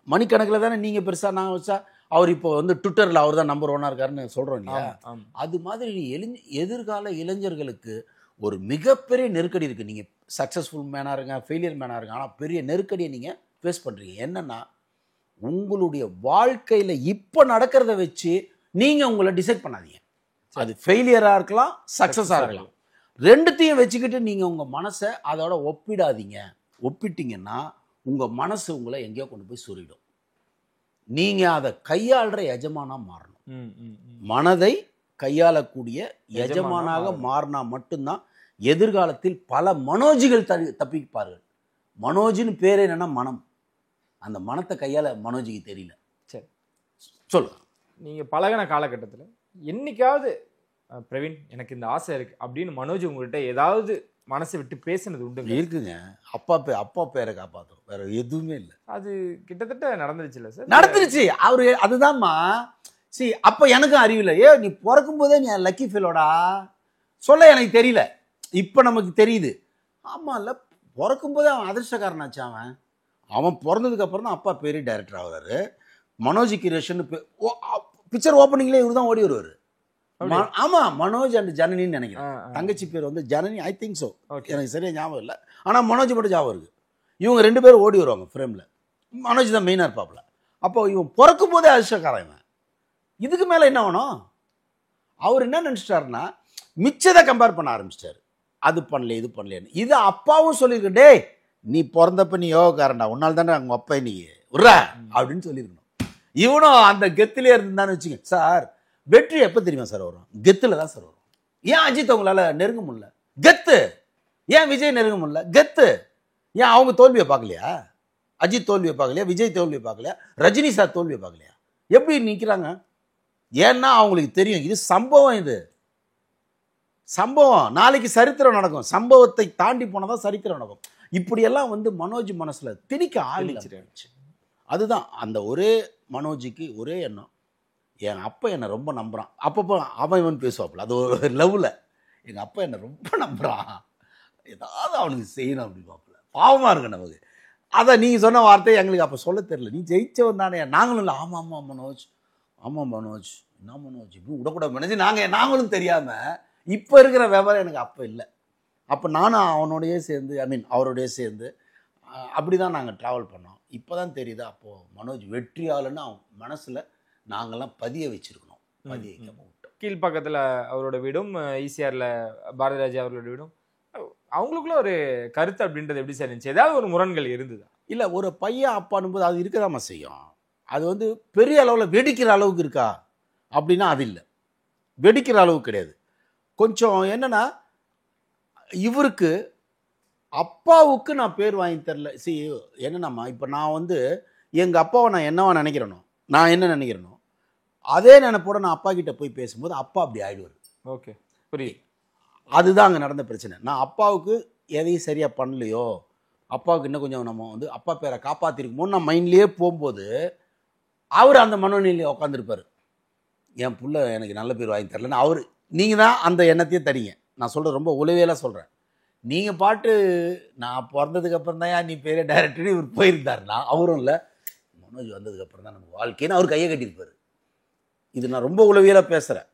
மணிக்கணக்கில் தானே நீங்கள் பெருசாக நான் வச்சா அவர் இப்போ வந்து ட்விட்டரில் அவர் தான் நம்பர் 1 இருக்காருன்னு சொல்கிறோம் இல்லையா? அது மாதிரி எதிர்கால இளைஞர்களுக்கு ஒரு மிகப்பெரிய நெருக்கடி இருக்குது. நீங்கள் சக்ஸஸ்ஃபுல் மேனாக இருங்க, ஃபெயிலியர் மேனாக இருங்க, ஆனால் பெரிய நெருக்கடியை நீங்கள் ஃபேஸ் பண்ணுறீங்க. என்னென்னா உங்களுடைய வாழ்க்கையில் இப்போ நடக்கிறத வச்சு நீங்கள் உங்களை டிசைட் பண்ணாதீங்க. அது ஃபெயிலியராக இருக்கலாம், சக்ஸஸாக இருக்கலாம். ரெண்டுத்தையும் வச்சுக்கிட்டு நீங்கள் உங்கள் மனசை அதோட ஒப்பிடாதீங்க. ஒப்பிட்டீங்கன்னா உங்கள் மனசு உங்களை எங்கேயோ கொண்டு போய் சொல்லிடும். நீங்கள் அதை கையாளுற எஜமானாக மாறணும். மனதை கையாளக்கூடிய எஜமானாக மாறினா மட்டும்தான் எதிர்காலத்தில் பல மனோஜிகள் தப்பிப்பார்கள். மனோஜின்னு பேர் என்னன்னா மனம். அந்த மனத்தை கையாள மனோஜிக்கு தெரியல. சரி சொல்லு. நீங்கள் பழகின காலகட்டத்தில் என்னைக்காவது பிரவீன் எனக்கு இந்த ஆசை இருக்கு அப்படின்னு மனோஜ் உங்கள்கிட்ட ஏதாவது மனசை விட்டு பேசுனது உண்டு? இருக்குங்க. அப்பா பேரை காப்பாற்றும், வேற எதுவுமே இல்லை. அது கிட்டத்தட்ட நடந்துருச்சு இல்லை சார்? நடந்துருச்சு. அவரு அதுதான்மா. சி அப்போ எனக்கும் அறிவில்லை. நீ பிறக்கும் போதே நீ லக்கி ஃபீலோடா சொல்ல எனக்கு தெரியல. இப்போ நமக்கு தெரியுது. ஆமாம் இல்லை, பிறக்கும் போதே அவன் அதிர்ஷ்டக்காரனாச்சு. அவன் பிறந்ததுக்கு அப்புறம் தான் அப்பா பெரிய டைரக்டர் ஆகுறாரு. மனோஜ் கிரியேஷன் பிக்சர் ஓப்பனிங்லேயே இவர் தான் ஓடி வருவார். ஆமாம், மனோஜ் அண்ட் ஜனனின்னு நினைக்கிறேன். தங்கச்சி பேர் வந்து ஜனனி, ஐ திங்க் ஸோ. எனக்கு சரியாக ஞாபகம் இல்லை, ஆனால் மனோஜ் மட்டும் ஞாபகம் இருக்குது. இவங்க 2 பேரும் ஓடி வருவாங்க ஃப்ரேமில். மனோஜ் தான் மெயினாக இருப்பாப்புல. அப்போ இவன் பிறக்கும் போதே அதிர்ஷ்டக்காரன். இதுக்கு மேலே என்ன வேணும்? அவர் என்ன நினச்சிட்டாருன்னா மிச்சதை கம்பேர் பண்ண ஆரம்பிச்சிட்டாரு. அது பண்ணல, இது பண்ணலேன்னு. இது அப்பாவும் சொல்லியிருக்கேன், டே நீ பிறந்தப்ப நீ யோகக்காரன்டா, உன்னால் தானே அவங்க அப்பா நீ உர்றா அப்படின்னு சொல்லியிருக்கணும். இவனும் அந்த கெத்திலே இருந்தான்னு வச்சுக்க. சார் வெற்றி எப்போ தெரியுமா சார் வரும்? கெத்தில் தான் சார் வரும். ஏன் அஜித் அவங்களால நெருங்க முடியல? கெத்து. ஏன் விஜய் நெருங்க முடியல? கெத்து. ஏன் அவங்க தோல்வியை பார்க்கலையா? அஜித் தோல்வியை பார்க்கலையா? விஜய் தோல்வியை பார்க்கலையா? ரஜினி சார் தோல்வியை பார்க்கலையா? எப்படி நிற்கிறாங்க? ஏன்னா அவங்களுக்கு தெரியும் இது சம்பவம். இது சம்பவம், நாளைக்கு சரித்திரம் நடக்கும். சம்பவத்தை தாண்டி போனதான் சரித்திரம் நடக்கும். இப்படியெல்லாம் வந்து மனோஜ் மனசுல திணிக்க ஆரம்பிச்சிருச்சு. அதுதான் அந்த ஒரே மனோஜுக்கு ஒரே எண்ணம், என் அப்பா என்னை ரொம்ப நம்புறான். அப்பப்போ அவன் பேசுவாப்புல, அது ஒரு லவ்வில், எங்கள் அப்பா என்னை ரொம்ப நம்புறான், ஏதாவது அவனுக்கு செய்யணும் அப்படிப்பாப்புல. பாவமாக இருக்கு நமக்கு. அதை நீங்கள் சொன்ன வார்த்தை எங்களுக்கு அப்போ சொல்ல தெரியல. நீ ஜெயிச்சவன் தானே. நாங்களும் இல்லை, ஆமாம் மனோஜ், ஆமாம் மனோஜ், என்ன மனோஜ் இப்படி விடக்கூடாது மனோஜ். நாங்களும் தெரியாமல் இப்போ இருக்கிற விவரம் எனக்கு அப்போ இல்லை. அப்போ நானும் அவனோடையே சேர்ந்து, அவரோடையே சேர்ந்து அப்படி தான் நாங்கள் ட்ராவல் பண்ணோம். இப்போ தான் தெரியுது அப்போது மனோஜ் வெற்றியாளன்னு அவன் மனசில் நாங்கள்லாம் பதிய வச்சுருக்கணும். பதிய விட்டோம். கீழ்பக்கத்தில் அவரோட வீடும், ஈசிஆரில் பாரதி ராஜா அவர்களோட வீடும், அவங்களுக்குள்ள ஒரு கருத்து அப்படின்றது எப்படி சார் இருந்துச்சு? ஏதாவது ஒரு முரண்கள் இருந்ததா? இல்லை, ஒரு பையன் அப்பானும்போது அது இருக்கதாம்மா செய்யும். அது வந்து பெரிய அளவில் வெடிக்கிற அளவுக்கு இருக்கா அப்படின்னா அது இல்லை, வெடிக்கிற அளவுக்கு கிடையாது. கொஞ்சம் என்னென்னா இவருக்கு அப்பாவுக்கு நான் பேர் வாங்கி தரல. என்னென்னம்மா இப்போ நான் வந்து எங்கள் அப்பாவை நான் என்னவா நினைக்கிறேனோ, நான் என்ன நினைக்கிறேனோ அதே நினைப்போட நான் அப்பா கிட்ட போய் பேசும்போது அப்பா அப்படி ஆயிடுவார். ஓகே, புரியுது. அதுதான் அங்கே நடந்த பிரச்சனை. நான் அப்பாவுக்கு எதையும் சரியாக பண்ணலையோ, அப்பாவுக்கு இன்னும் கொஞ்சம் நம்ம வந்து அப்பா பேரை காப்பாற்றிருக்குமோ நான் மைண்ட்லேயே போகும்போது அவர் அந்த மனநிலையை உட்காந்துருப்பார். என் புள்ள எனக்கு நல்ல பேர் வாங்கி தரலன்னு அவர். நீங்கள் தான் அந்த எண்ணத்தையே தரீங்க. நான் சொல்கிறேன், ரொம்ப உளவியலாக சொல்கிறேன். நீங்கள் பாட்டு நான் பிறந்ததுக்கப்புறம் தான் நீ பெரிய டைரக்டர் இவர் போயிருந்தாருன்னா, அவரும் இல்லை மனோஜ் வந்ததுக்கப்புறம் தான் நம்ம வாழ்க்கைன்னு அவர் கையை கட்டியிருப்பார். இது நான் ரொம்ப உளவியலாக பேசுகிறேன்.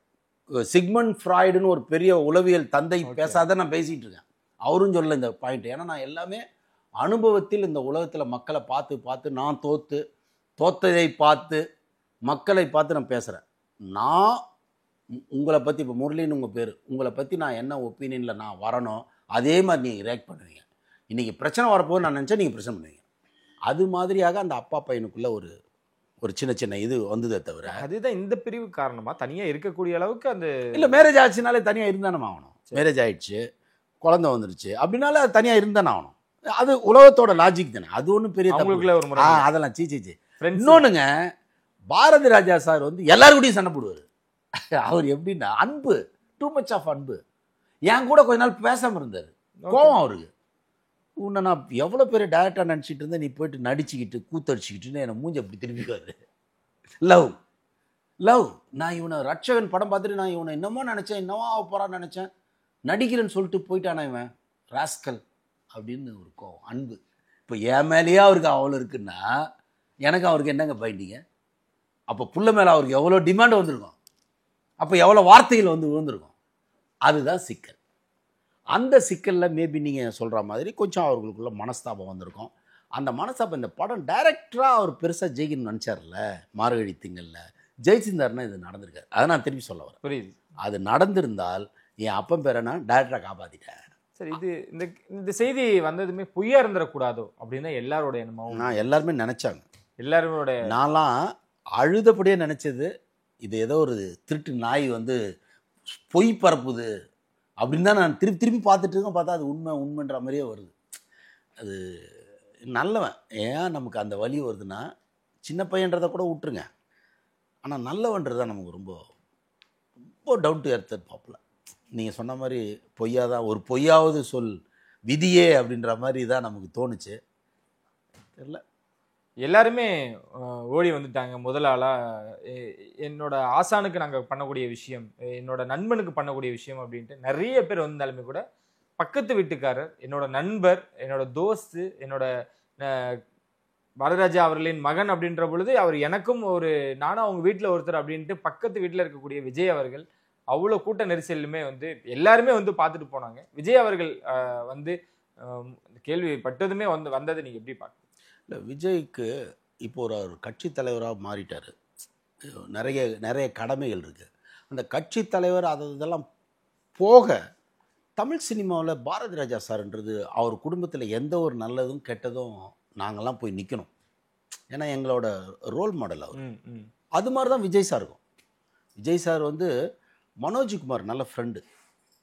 சிக்மண்ட் ஃப்ராய்டுன்னு ஒரு பெரிய உளவியல் தந்தை பேசாத நான் பேசிகிட்டு இருக்கேன். அவரும் சொல்லலை இந்த பாயிண்ட். ஏன்னா நான் எல்லாமே அனுபவத்தில் இந்த உலகத்தில் மக்களை பார்த்து பார்த்து நான் தோத்ததை பார்த்து மக்களை பார்த்து நான் பேசுகிறேன். நான் உங்களை பற்றி, இப்போ முரளின்னு உங்கள் பேர், உங்களை பற்றி நான் என்ன ஒப்பீனியனில் நான் வரணும் அதே மாதிரி நீங்கள் ரியாக்ட் பண்ணுவீங்க. இன்றைக்கி பிரச்சனை வரப்போது நான் நினச்சா நீங்கள் பிரச்சனை பண்ணுவீங்க. அது மாதிரியாக அந்த அப்பா பையனுக்குள்ளே ஒரு சின்ன சின்ன இது வந்ததே தவிர, அதுதான் இந்த பிரிவு காரணமாக தனியாக இருக்கக்கூடிய அளவுக்கு அந்த இல்லை மேரேஜ் ஆச்சுனாலே தனியாக இருந்தானே ஆகணும். மேரேஜ் ஆகிடுச்சு, குழந்தை வந்துருச்சு அப்படின்னால அது தனியாக இருந்தானே ஆகணும். அது உலகத்தோட லாஜிக் தானே, அது ஒன்றும் பெரிய ஒரு முறை அதெல்லாம் சீ. இன்னொன்னுங்க, பாரதி ராஜா சார் எல்லாருக்கூடையும் சண்டை போடுவார். அவர் எப்படின்னா அன்பு, டூ மச் ஆஃப் அன்பு. என் கூட கொஞ்ச நாள் பேசாமல் இருந்தார், கோவம் அவருக்கு. உன்னை நான் எவ்வளோ பெரிய டேரக்டாக நினச்சிட்டு இருந்தேன், நீ போயிட்டு நடிச்சுக்கிட்டு கூத்தடிச்சுக்கிட்டுன்னு என்னை மூஞ்சி அப்படி திரும்பிக்காது. லவ். நான் இவனை ரட்சகன் படம் பார்த்துட்டு நான் இவனை என்னமோ நினச்சேன், என்னவோ ஆக போகிறான்னு நினச்சேன், நடிக்கிறேன்னு சொல்லிட்டு போயிட்டானா இவன் ராஸ்கல் அப்படின்னு ஒரு கோவம், அன்பு. இப்போ என் மேலேயே அவருக்கு அவ்வளோ இருக்குன்னா எனக்கு அவருக்கு என்னங்க பைண்டிங்க? அப்போ புள்ள மேலே அவருக்கு எவ்வளோ டிமாண்ட் வந்திருக்கும், அப்போ எவ்வளோ வார்த்தைகள் விழுந்திருக்கும். அதுதான் சிக்கல். அந்த சிக்கலில் மேபி நீங்கள் சொல்கிற மாதிரி கொஞ்சம் அவர்களுக்குள்ள மனஸ்தாபம் வந்திருக்கும். அந்த மனஸ்தாபம் இந்த படம் டைரக்டராக அவர் பெருசாக ஜெயிக்கணும்னு நினச்சார்ல, மார்கழி திங்களில் ஜெயிச்சிருந்தாருன்னா இது நடந்திருக்காரு. அதை நான் திருப்பி சொல்ல வரேன். புரியுது. அது நடந்திருந்தால் என் அப்பன் பேரை நான் டைரக்டராக காப்பாற்றிட்டேன். சரி, இது இந்த செய்தி வந்ததுமே பொய்யா இருந்துடக்கூடாதோ அப்படின்னு எல்லாரோட எண்ணமும் நான் எல்லாருமே நினச்சாங்க. எல்லாருமே நான்லாம் அழுதப்படியே நினச்சது, இது ஏதோ ஒரு திருட்டு நாய் பொய் பரப்புது அப்படின்னு தான் நான் திருப்பி பார்த்துட்டு இருக்கேன். பார்த்தா அது உண்மைன்ற மாதிரியே வருது. அது நல்லவன் ஏன் நமக்கு அந்த வலி வருதுன்னா, சின்ன பையன்றதை கூட விட்டுருங்க, ஆனால் நல்லவன்றது தான் நமக்கு ரொம்ப ரொம்ப டவுன் டு எர்த் பாப்பில். நீங்கள் சொன்ன மாதிரி பொய்யாதான், ஒரு பொய்யாவது சொல் விதியே அப்படின்ற மாதிரி தான் நமக்கு தோணுச்சு. தெரியல, எல்லாருமே ஓடி வந்துட்டாங்க. முதலாளா என்னோட ஆசானுக்கு நாங்கள் பண்ணக்கூடிய விஷயம், என்னோட நண்பனுக்கு பண்ணக்கூடிய விஷயம் அப்படின்ட்டு நிறைய பேர் வந்தாலுமே கூட பக்கத்து வீட்டுக்காரர், என்னோட நண்பர், என்னோட தோஸ்து, என்னோட வரதராஜா அவர்களின் மகன் அப்படின்ற பொழுது அவர் எனக்கும் நானும் அவங்க வீட்டில் ஒருத்தர் அப்படின்ட்டு பக்கத்து வீட்டில் இருக்கக்கூடிய விஜய் அவர்கள் அவ்வளோ கூட்ட நெரிசலுமே எல்லாருமே பார்த்துட்டு போனாங்க. விஜய் அவர்கள் கேள்விப்பட்டதுமே வந்ததை நீங்கள் எப்படி பார்க்க? இல்லை, விஜய்க்கு இப்போ ஒரு கட்சி தலைவராக மாறிட்டார். நிறைய கடமைகள் இருக்குது. அந்த கட்சி தலைவர் இதெல்லாம் போக தமிழ் சினிமாவில் பாரதி ராஜா சார்ன்றது அவர் குடும்பத்தில் எந்த ஒரு நல்லதும் கெட்டதும் நாங்கள்லாம் போய் நிற்கணும். ஏன்னா எங்களோட ரோல் மாடல் அவர். அது மாதிரி தான் விஜய் சார் இருக்கும். விஜய் சார் மனோஜ்குமார் நல்ல ஃப்ரெண்டு.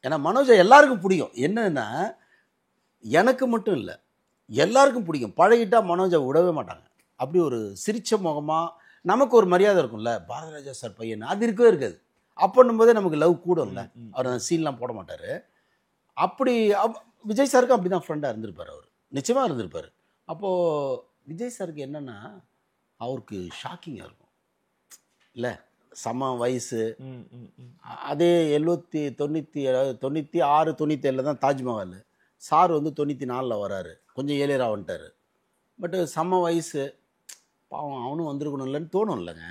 ஏன்னா மனோஜை எல்லாருக்கும் பிடிக்கும். என்னன்னா எனக்கு மட்டும் இல்லை, எல்லாருக்கும் பிடிக்கும். பழகிட்டா மனோஜை விடவே மாட்டாங்க. அப்படி ஒரு சிரிச்ச முகமாக நமக்கு ஒரு மரியாதை இருக்கும்ல, பாரதி ராஜா சார் பையன் அது இருக்கவே இருக்காது. அப்படின்னும் போதே நமக்கு லவ் கூடும்ல. அவர் அந்த சீன்லாம் போட மாட்டார். அப்படி விஜய் சாருக்கு அப்படி தான் ஃப்ரெண்டாக இருந்திருப்பார். அவர் நிச்சயமாக இருந்திருப்பார். அப்போது விஜய் சாருக்கு என்னென்னா அவருக்கு ஷாக்கிங்காக இருக்கும் இல்லை, சம வயசு. அதே 96 97 தான் தாஜ்மஹால். சார் 94 வராரு, கொஞ்சம் ஏழியராக வந்துட்டார். பட்டு சம வயசு, பாவம் அவனும் வந்திருக்கணும் இல்லைன்னு தோணும் இல்லைங்க.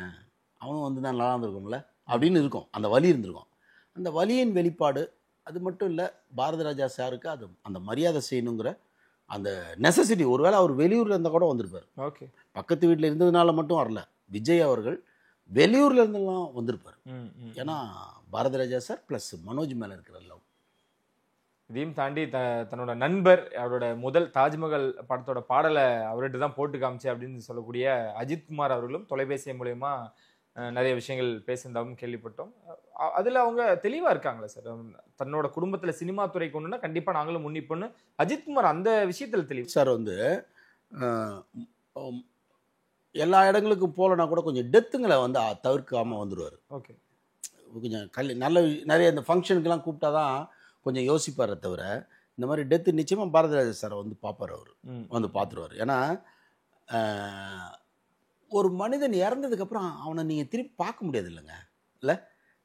அவனும் தான் நல்லா இருந்திருக்கும்ல அப்படின்னு இருக்கும். அந்த வலி இருந்திருக்கும். அந்த வலியின் வெளிப்பாடு. அது மட்டும் இல்லை, பாரதி ராஜா சாருக்கு அந்த மரியாதை செய்யணுங்கிற அந்த நெசசிட்டி. ஒருவேளை அவர் வெளியூரில் இருந்தால் கூட வந்திருப்பார். ஓகே, பக்கத்து வீட்டில் இருந்ததுனால மட்டும் வரல. விஜய் அவர்கள் வெளியூரில் இருந்தெல்லாம் வந்திருப்பார். ஏன்னா பாரதி ராஜா சார் ப்ளஸ் மனோஜ் மேலே இருக்கிற லவ். இதையும் தாண்டி தன்னோட நண்பர், அவரோட முதல் தாஜ்மஹால் படத்தோட பாடலை அவர்கிட்ட தான் போட்டு காமிச்சு அப்படின்னு சொல்லக்கூடிய அஜித்குமார் அவர்களும் தொலைபேசி மூலயமா நிறைய விஷயங்கள் பேசியிருந்தாலும் கேள்விப்பட்டோம். அதில் அவங்க தெளிவாக இருக்காங்களே சார், தன்னோட குடும்பத்தில் சினிமா துறை கொண்டுனா கண்டிப்பாக நாங்களும் முன்னிப்போன்னு அஜித்குமார் அந்த விஷயத்தில் தெளிவு. சார் எல்லா இடங்களுக்கும் போகலன்னா கூட கொஞ்சம் டெத்துங்களை தவிர்க்காமல் வந்துடுவார். ஓகே, கொஞ்சம் நிறைய இந்த ஃபங்க்ஷனுக்கெல்லாம் கூப்பிட்டா தான் கொஞ்சம் யோசிப்பாரை தவிர, இந்த மாதிரி டெத்து நிச்சயமாக பாரதி ராஜா சாரை பார்ப்பார். அவர் பார்த்துருவார். ஏன்னா ஒரு மனிதன் இறந்ததுக்கப்புறம் அவனை நீங்கள் திருப்பி பார்க்க முடியாது இல்லைங்க. இல்லை,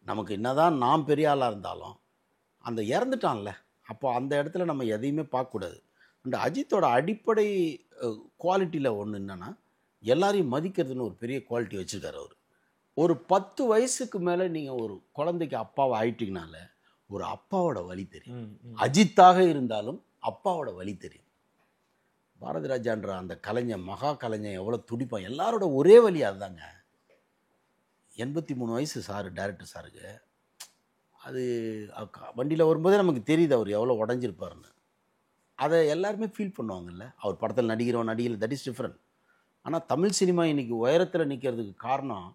நமக்கு என்னதான் நாம் பெரிய ஆளாக இருந்தாலும் அந்த இறந்துட்டான்ல, அப்போ அந்த இடத்துல நம்ம எதையுமே பார்க்கக்கூடாது. அந்த அஜித்தோட அடிப்படை குவாலிட்டியில் ஒன்று என்னென்னா, எல்லாரையும் மதிக்கிறதுன்னு ஒரு பெரிய குவாலிட்டி வச்சுருக்காரு அவர். ஒரு 10 வயசுக்கு மேலே நீங்கள் ஒரு குழந்தைக்கு அப்பாவை ஆயிட்டீங்கனால ஒரு அப்பாவோட வலி தெரியும். அஜித்தாக இருந்தாலும் அப்பாவோட வலி தெரியும். பாரதி ராஜான்ற அந்த கலைஞன், மகா கலைஞன் எவ்வளோ துடிப்பான். எல்லாரோட ஒரே வழி அதுதாங்க. 83 வயசு சார், டைரக்டர் சாருக்கு. அது வண்டியில் வரும்போதே நமக்கு தெரியுது அவர் எவ்வளோ உடஞ்சிருப்பாருன்னு. அதை எல்லாருமே ஃபீல் பண்ணுவாங்கல்ல. அவர் படத்தில் நடிக்கிறோம், நடிகர், தட் இஸ் டிஃப்ரெண்ட். ஆனால் தமிழ் சினிமா இன்றைக்கி உயரத்தில் நிற்கிறதுக்கு காரணம்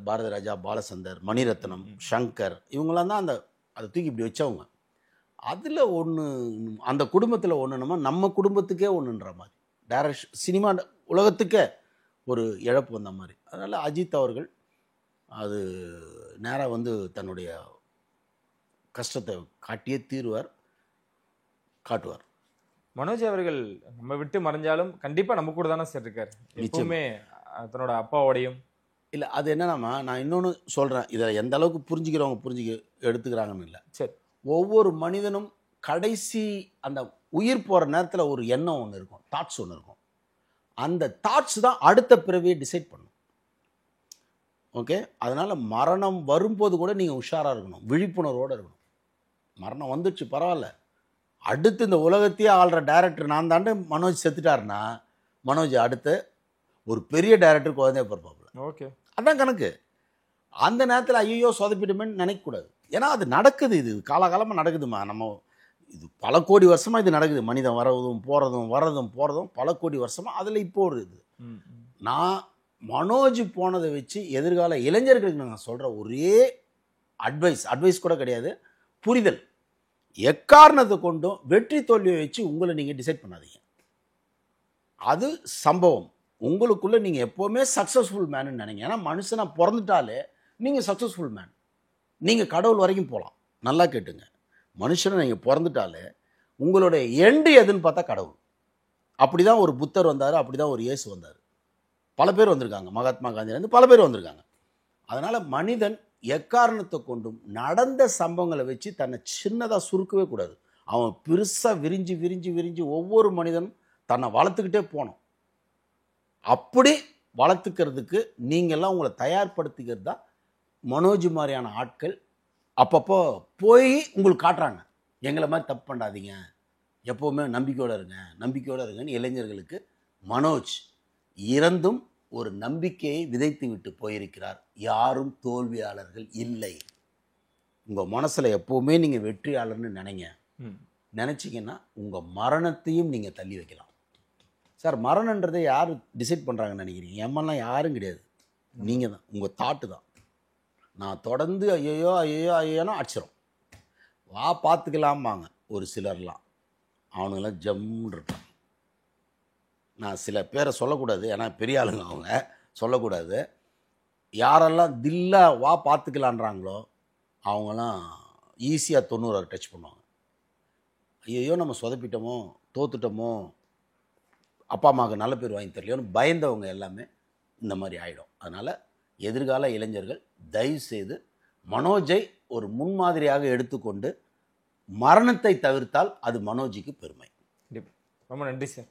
பாரதி ராஜா, பாலச்சந்தர், மணிரத்னம், சங்கர், இவங்களாம் தான் அதை தூக்கி இப்படி வச்சவங்க. அதில் ஒன்று, அந்த குடும்பத்தில் ஒன்றுனமா நம்ம குடும்பத்துக்கே ஒன்றுன்ற மாதிரி டைரக்ஷன் சினிமா உலகத்துக்கே ஒரு இழப்பு வந்த மாதிரி. அதனால் அஜித் அவர்கள் அது நேராக வந்து தன்னுடைய கஷ்டத்தை காட்டியே தீர்வார், காட்டுவார். மனோஜ் அவர்கள் நம்ம விட்டு மறைஞ்சாலும் கண்டிப்பாக நம்ம கூட தானே சார் இருக்கார். எப்பவுமே தன்னோட அப்பாவோடையும். இல்லை, அது என்னன்னா, நான் இன்னொன்று சொல்கிறேன், இதை எந்த அளவுக்கு புரிஞ்சுக்கிறவங்க எடுத்துக்கிறாங்கன்னு இல்லை. சரி, ஒவ்வொரு மனிதனும் கடைசி அந்த உயிர் போகிற நேரத்தில் ஒரு எண்ணம் ஒன்று இருக்கும், தாட்ஸ் ஒன்று இருக்கும். அந்த தாட்ஸ் தான் அடுத்த பிறவியை டிசைட் பண்ணும். ஓகே, அதனால் மரணம் வரும்போது கூட நீங்கள் உஷாராக இருக்கணும், விழிப்புணர்வோடு இருக்கணும். மரணம் வந்துடுச்சு, பரவாயில்ல, அடுத்து இந்த உலகத்தையே ஆள்ற டைரக்டர் நான் தாண்டு மனோஜ் செத்துட்டாருன்னா, மனோஜ் அடுத்து ஒரு பெரிய டைரக்டர் குழந்தைய பிறப்பாப்புல. ஓகே, அதான் கணக்கு. அந்த நேரத்தில் ஐயோ சொதப்பிடுமேன்னு நினைக்கக்கூடாது. ஏன்னா அது நடக்குது, இது காலகாலமாக நடக்குதுமா. நம்ம இது பல கோடி வருஷமாக இது நடக்குது. மனிதன் வரதும் போகிறதும் பல கோடி வருஷமாக. அதில் இப்போ ஒரு இது நான் மனோஜ் போனதை வச்சு எதிர்கால இளைஞர்களுக்கு நான் சொல்கிற ஒரே அட்வைஸ் கூட கிடையாது, புரிதல். எக்காரணத்தை கொண்டும் வெற்றி தோல்வியை வச்சு உங்களை நீங்கள் டிசைட் பண்ணாதீங்க. அது சம்பவம். உங்களுக்குள்ளே நீங்கள் எப்போவுமே சக்ஸஸ்ஃபுல் மேனுன்னு நினைங்க. ஏன்னா மனுஷனாக பிறந்துட்டாலே நீங்கள் சக்ஸஸ்ஃபுல் மேன். நீங்கள் கடவுள் வரைக்கும் போகலாம். நல்லா கேட்டுங்க, மனுஷனை நீங்கள் பிறந்துட்டாலே உங்களுடைய எண்டு எதுன்னு பார்த்தா கடவுள். அப்படி தான் ஒரு புத்தர் வந்தார், அப்படி தான் ஒரு இயேசு வந்தார். பல பேர் வந்திருக்காங்க, மகாத்மா காந்தியிலேருந்து பல பேர் வந்திருக்காங்க. அதனால் மனிதன் எக்காரணத்தை கொண்டும் நடந்த சம்பவங்களை வச்சு தன்னை சின்னதாக சுருக்கவே கூடாது. அவன் பெருசாக விரிஞ்சு விரிஞ்சு விரிஞ்சு ஒவ்வொரு மனிதனும் தன்னை வளர்த்துக்கிட்டே போகணும். அப்படி வளர்த்துக்கிறதுக்கு நீங்கள்லாம் உங்களை தயார்படுத்திக்கிறது தான் மனோஜ் மாதிரியான ஆட்கள் அப்பப்போ போய் உங்களுக்கு காட்டுறாங்க. எங்களை மாதிரி தப்பு பண்ணாதீங்க, எப்போவுமே நம்பிக்கையோடு இருங்கன்னு இளைஞர்களுக்கு மனோஜ் இறந்தும் ஒரு நம்பிக்கையை விதைத்து விட்டு போயிருக்கிறார். யாரும் தோல்வியாளர்கள் இல்லை. உங்கள் மனசில் எப்போவுமே நீங்கள் வெற்றியாளர்னு நினச்சிங்கன்னா உங்கள் மரணத்தையும் நீங்கள் தள்ளி வைக்கலாம். சார், மரணன்றதை யார் டிசைட் பண்ணுறாங்கன்னு நினைக்கிறீங்க? எம்மெல்லாம் யாரும் கிடையாது, நீங்கள் தான், உங்கள் தாட்டு தான். நான் தொடர்ந்து ஐயோனா அடிச்சிடும். வா பார்த்துக்கலாம்பாங்க ஒரு சிலர்லாம், அவனுங்களாம் ஜம்முன்னு இருப்பாங்க. நான் சில பேரை சொல்லக்கூடாது, ஏன்னா பெரிய ஆளுங்க அவங்க, சொல்லக்கூடாது. யாரெல்லாம் தில்லா வா பார்த்துக்கலான்றாங்களோ அவங்களாம் ஈஸியாக 90 டச் பண்ணுவாங்க. ஐயோ நம்ம சொதப்பிட்டோமோ, தோத்துட்டோமோ, அப்பா அம்மாவுக்கு நல்ல பேர் வாங்கி தரலையோன்னு பயந்தவங்க எல்லாமே இந்த மாதிரி ஆகிடும். அதனால் எதிர்கால இளைஞர்கள் தயவுசெய்து மனோஜை ஒரு முன்மாதிரியாக எடுத்துக்கொண்டு மரணத்தை தவிர்த்தால் அது மனோஜுக்கு பெருமை. ரொம்ப நன்றி சார்.